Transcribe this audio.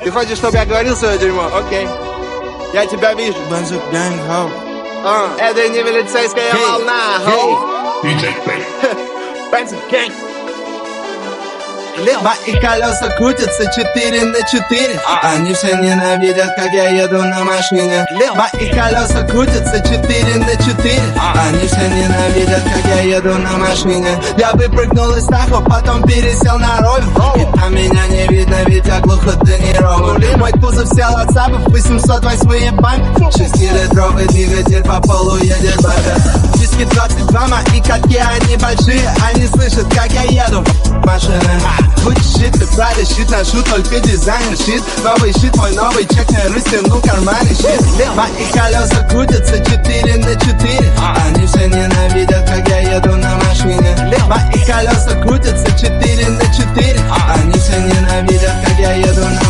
Ты хочешь, чтобы я говорил свое дерьмо? Окей. Я тебя вижу. Бензо гэнг, хоу. Это не милицейская волна, хоу. Бензо гэнг. Мои колеса крутятся 4 на 4. Они все ненавидят, как я еду на машине. Мои колеса крутятся 4 на 4. Они все ненавидят, как я еду на машине. Я выпрыгнул из страха, потом пересел на роль. И там меня не видно, ведь я глухо-тренирован. Мой кузов сел от сабов, 808 бампер. 6-литровый двигатель по полу едет бабер. Диски 22, мои катки, они большие. Они слышат, как я еду машины. Будь щит, ты правильно щит, ношу только дизайнер щит. Новый щит, мой новый чек, не растяну в кармане щит. Мои колеса крутятся 4 на 4. Они все ненавидят, как я еду на машине. Мои колеса крутятся 4 на 4. Они все ненавидят, как я еду на